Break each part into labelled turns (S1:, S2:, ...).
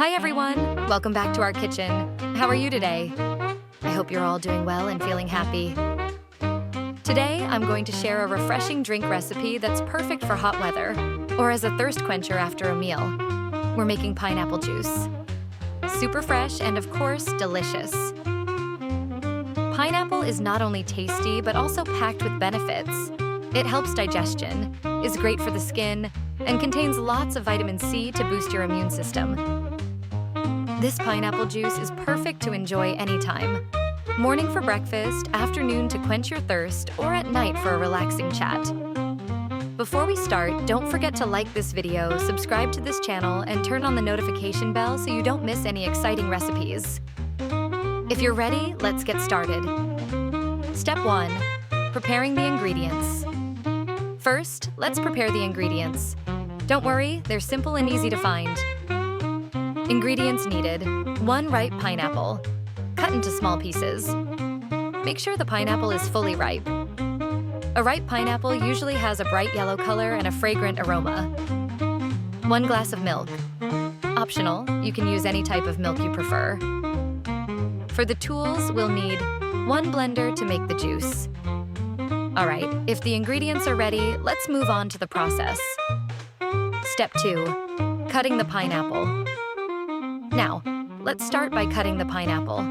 S1: Hi everyone! Welcome back to our kitchen. How are you today? I hope you're all doing well and feeling happy. Today, I'm going to share a refreshing drink recipe that's perfect for hot weather or as a thirst quencher after a meal. We're making pineapple juice. Super fresh and, of course, delicious. Pineapple is not only tasty but also packed with benefits. It helps digestion, is great for the skin, and contains lots of vitamin C to boost your immune system. This pineapple juice is perfect to enjoy anytime. Morning for breakfast, afternoon to quench your thirst, or at night for a relaxing chat. Before we start, don't forget to like this video, subscribe to this channel, and turn on the notification bell so you don't miss any exciting recipes. If you're ready, let's get started. Step 1. Preparing the ingredients. First, let's prepare the ingredients. Don't worry, they're simple and easy to find. Ingredients needed: 1 ripe pineapple, cut into small pieces. Make sure the pineapple is fully ripe. A ripe pineapple usually has a bright yellow color and a fragrant aroma. 1 glass of milk. Optional, you can use any type of milk you prefer. For the tools, we'll need 1 blender to make the juice. All right, if the ingredients are ready, let's move on to the process. Step 2. Cutting the pineapple. Now, let's start by cutting the pineapple.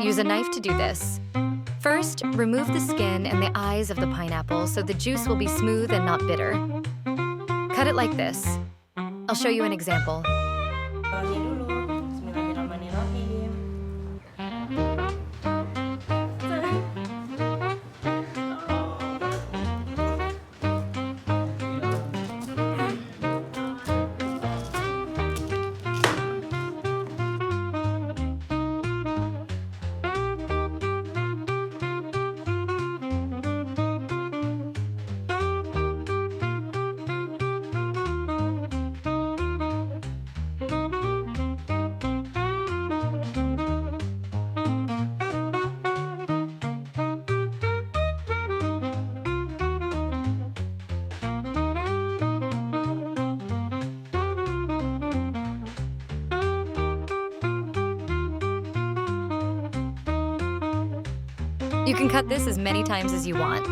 S1: Use a knife to do this. First, remove the skin and the eyes of the pineapple so the juice will be smooth and not bitter. Cut it like this. I'll show you an example. You can cut this as many times as you want.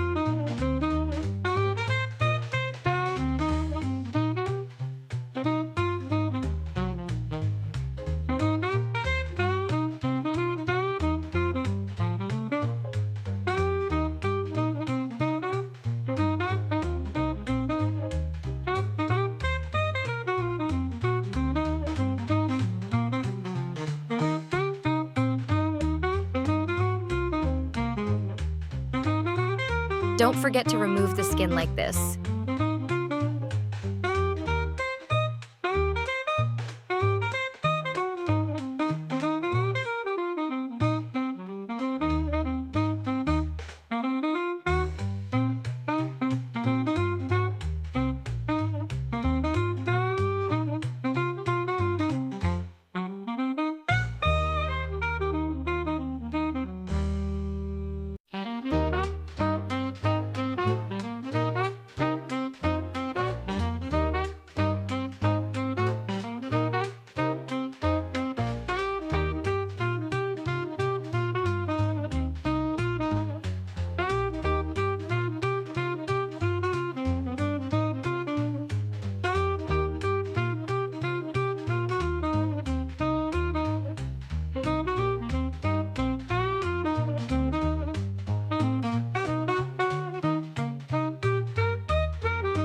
S1: Don't forget to remove the skin like this.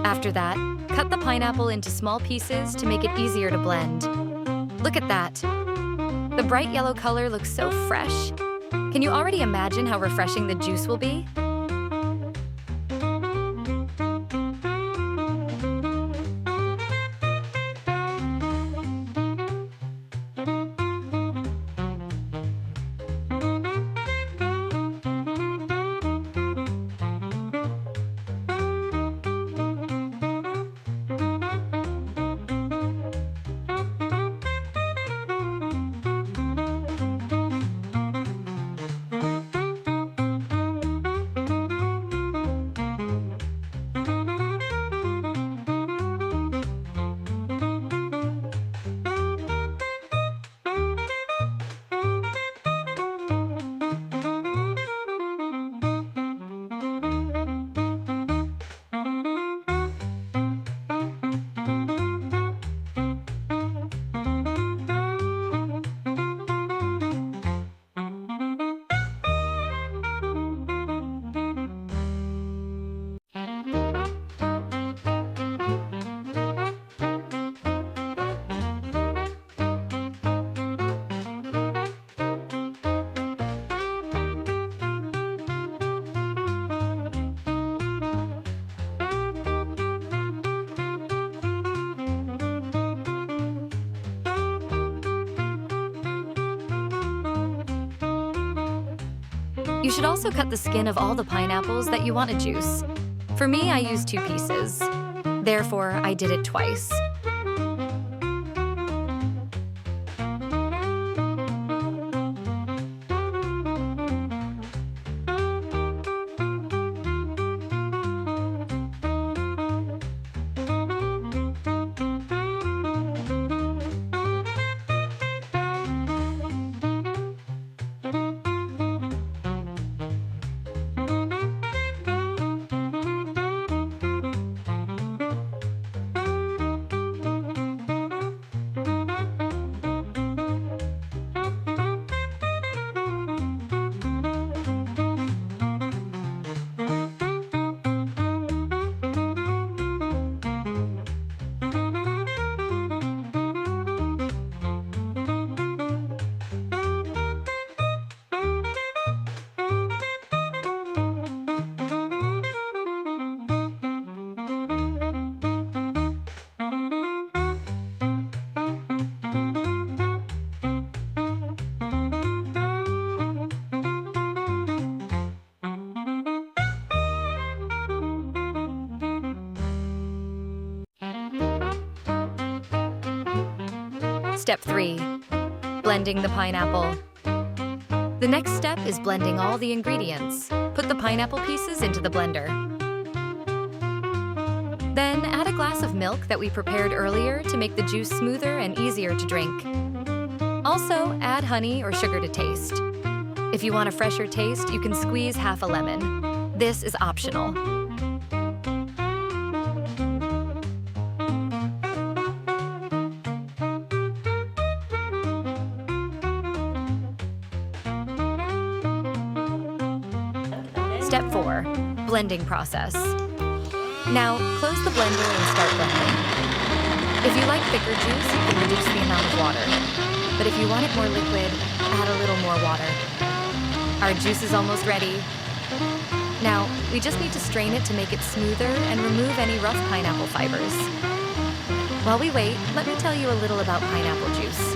S1: After that, cut the pineapple into small pieces to make it easier to blend. Look at that. The bright yellow color looks so fresh. Can you already imagine how refreshing the juice will be? You should also cut the skin of all the pineapples that you want to juice. For me, I use 2 pieces. Therefore, I did it twice. Step 3. Blending the pineapple. The next step is blending all the ingredients. Put the pineapple pieces into the blender. Then add a glass of milk that we prepared earlier to make the juice smoother and easier to drink. Also, add honey or sugar to taste. If you want a fresher taste, you can squeeze half a lemon. This is optional. Step 4. Blending process. Now, close the blender and start blending. If you like thicker juice, you can reduce the amount of water. But if you want it more liquid, add a little more water. Our juice is almost ready. Now, we just need to strain it to make it smoother and remove any rough pineapple fibers. While we wait, let me tell you a little about pineapple juice.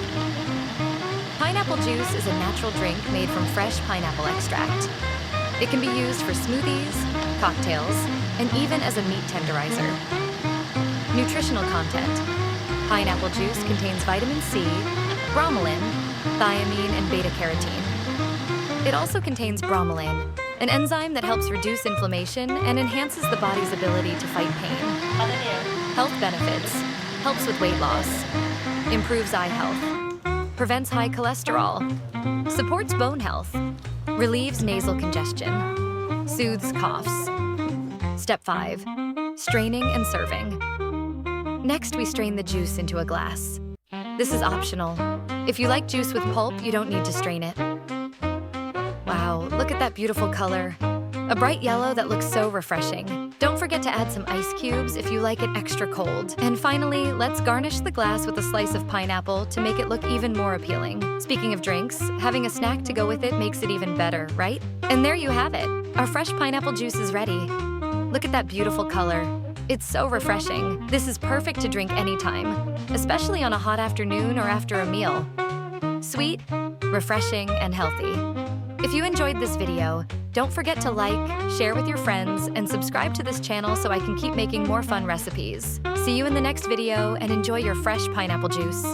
S1: Pineapple juice is a natural drink made from fresh pineapple extract. It can be used for smoothies, cocktails, and even as a meat tenderizer. Nutritional content. Pineapple juice contains vitamin C, bromelain, thiamine, and beta-carotene. It also contains bromelain, an enzyme that helps reduce inflammation and enhances the body's ability to fight pain. Health benefits. Helps with weight loss. Improves eye health. Prevents high cholesterol. Supports bone health. Relieves nasal congestion. Soothes coughs. Step 5. Straining and serving. Next, we strain the juice into a glass. This is optional. If you like juice with pulp, you don't need to strain it. Wow, look at that beautiful color. A bright yellow that looks so refreshing. Don't forget to add some ice cubes if you like it extra cold. And finally, let's garnish the glass with a slice of pineapple to make it look even more appealing. Speaking of drinks, having a snack to go with it makes it even better, right? And there you have it. Our fresh pineapple juice is ready. Look at that beautiful color. It's so refreshing. This is perfect to drink anytime, especially on a hot afternoon or after a meal. Sweet, refreshing, and healthy. If you enjoyed this video, don't forget to like, share with your friends, and subscribe to this channel so I can keep making more fun recipes. See you in the next video and enjoy your fresh pineapple juice.